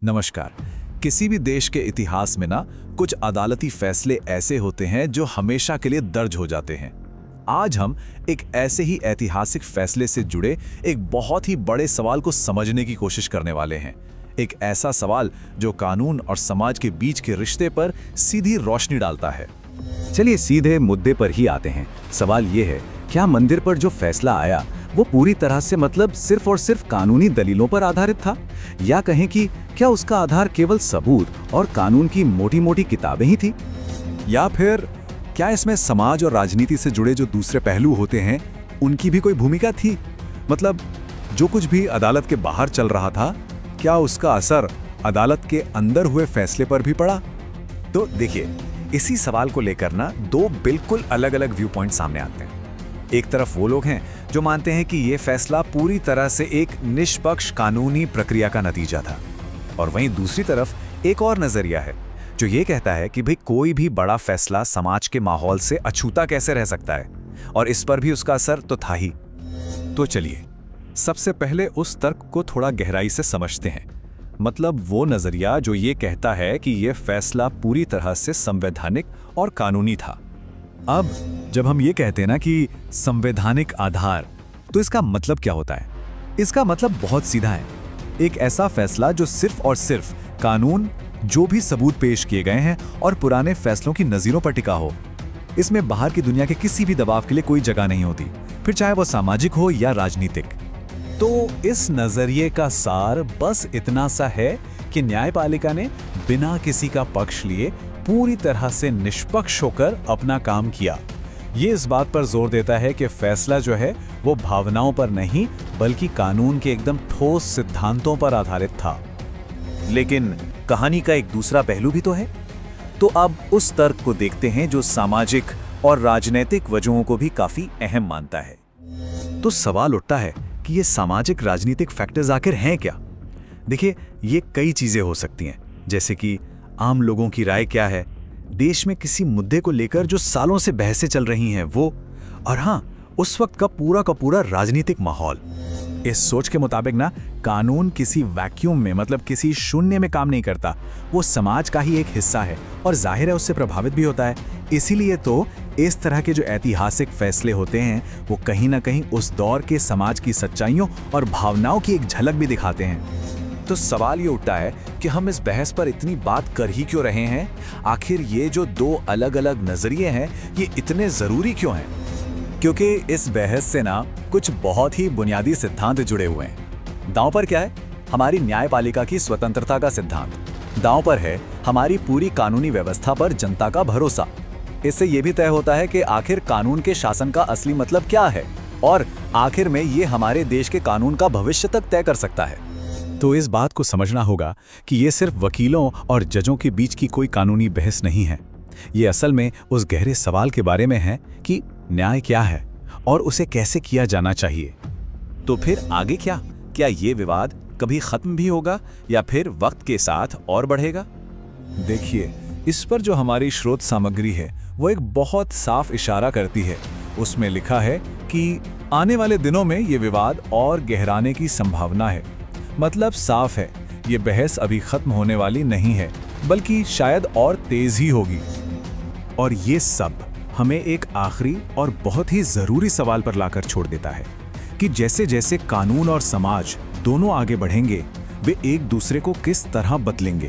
नमस्कार। किसी भी देश के इतिहास में ना कुछ अदालती फैसले ऐसे होते हैं जो हमेशा के लिए दर्ज हो जाते हैं। आज हम एक ऐसे ही ऐतिहासिक फैसले से जुड़े एक बहुत ही बड़े सवाल को समझने की कोशिश करने वाले हैं। एक ऐसा सवाल जो कानून और समाज के बीच के रिश्ते पर सीधी रोशनी डालता है। चलिए सीधे मुद्दे पर ही आते हैं। सवाल ये है, क्या मंदिर पर जो फैसला आया वो पूरी तरह से सिर्फ और सिर्फ कानूनी दलीलों पर आधारित था, या कहें कि क्या उसका आधार केवल सबूत और कानून की मोटी-मोटी किताबें ही थी? या फिर क्या इसमें समाज और राजनीति से जुड़े जो दूसरे पहलू होते हैं उनकी भी कोई भूमिका थी? मतलब जो कुछ भी अदालत के बाहर चल रहा था, क्या उसका असर अदालत के अंदर हुए फैसले पर भी पड़ा? तो देखिए, इसी सवाल को लेकर ना दो बिल्कुल अलग-अलग व्यू पॉइंट सामने आते हैं। एक तरफ वो लोग हैं जो मानते हैं कि ये फैसला पूरी तरह से एक निष्पक्ष कानूनी प्रक्रिया का नतीजा था, और वहीं दूसरी तरफ एक और नजरिया है जो ये कहता है कि भाई कोई भी बड़ा फैसला समाज के माहौल से अछूता कैसे रह सकता है, और इस पर भी उसका असर तो था ही। तो चलिए सबसे पहले उस तर्क को थोड़ा गहराई से समझते हैं। मतलब वो नजरिया जो ये कहता है कि ये फैसला पूरी तरह से संवैधानिक और कानूनी था। अब जब हम ये कहते हैं ना कि संवैधानिक आधार, तो इसका मतलब क्या होता है? इसका मतलब बहुत सीधा है। एक ऐसा फैसला जो सिर्फ और सिर्फ कानून, जो भी सबूत पेश किए गए हैं और पुराने फैसलों की नज़ीरों पर टिका हो। इसमें बाहर की दुनिया के किसी भी दबाव के लिए कोई जगह नहीं होती, फिर चाहे वो सामाजिक हो या राजनीतिक। तो इस नजरिए का सार बस इतना सा है कि न्यायपालिका ने बिना किसी का पक्ष लिए पूरी तरह से निष्पक्ष होकर अपना काम किया। ये इस बात पर जोर देता है कि फैसला जो है वो भावनाओं पर नहीं बल्कि कानून के एकदम ठोस सिद्धांतों पर आधारित था। लेकिन कहानी का एक दूसरा पहलू भी तो है। तो अब उस तर्क को देखते हैं जो सामाजिक और राजनीतिक वजहों को भी काफी अहम मानता है। तो सवाल उठता है कि ये सामाजिक राजनीतिक फैक्टर्स आखिर हैं क्या? देखिए, ये कई चीजें हो सकती हैं, जैसे कि आम लोगों की राय क्या है, देश में किसी मुद्दे को लेकर जो सालों से बहसें चल रही हैं वो, और हाँ, उस वक्त का पूरा राजनीतिक माहौल। इस सोच के मुताबिक ना कानून किसी वैक्यूम में, मतलब किसी शून्य में काम नहीं करता। वो समाज का ही एक हिस्सा है और जाहिर है उससे प्रभावित भी होता है। इसीलिए तो इस तरह के जो ऐतिहासिक फैसले होते हैं वो कहीं ना कहीं उस दौर के समाज की सच्चाइयों और भावनाओं की एक झलक भी दिखाते हैं। तो सवाल ये उठता है कि हम इस बहस पर इतनी बात कर ही क्यों रहे हैं? आखिर ये जो दो अलग-अलग नजरिए हैं ये इतने जरूरी क्यों हैं? क्योंकि इस बहस से ना कुछ बहुत ही बुनियादी सिद्धांत जुड़े हुए हैं। दांव पर क्या है? हमारी न्यायपालिका की स्वतंत्रता का सिद्धांत। दांव पर है हमारी पूरी कानूनी व्यवस्था पर जनता का भरोसा। इससे यह भी तय होता है कि आखिर कानून के शासन का असली मतलब क्या है, और आखिर में ये हमारे देश के कानून का भविष्य तक तय कर सकता है। तो इस बात को समझना होगा कि ये सिर्फ वकीलों और जजों के बीच की कोई कानूनी बहस नहीं है। ये असल में उस गहरे सवाल के बारे में है कि न्याय क्या है और उसे कैसे किया जाना चाहिए। तो फिर आगे क्या? क्या ये विवाद कभी खत्म भी होगा या फिर वक्त के साथ और बढ़ेगा? देखिए, इस पर जो हमारी स्रोत सामग्री है वो एक बहुत साफ इशारा करती है। उसमें लिखा है कि आने वाले दिनों में ये विवाद और गहराने की संभावना है। मतलब साफ है, ये बहस अभी खत्म होने वाली नहीं है, बल्कि शायद और तेज ही होगी। और ये सब हमें एक आखिरी और बहुत ही जरूरी सवाल पर लाकर छोड़ देता है कि जैसे जैसे कानून और समाज दोनों आगे बढ़ेंगे, वे एक दूसरे को किस तरह बदलेंगे।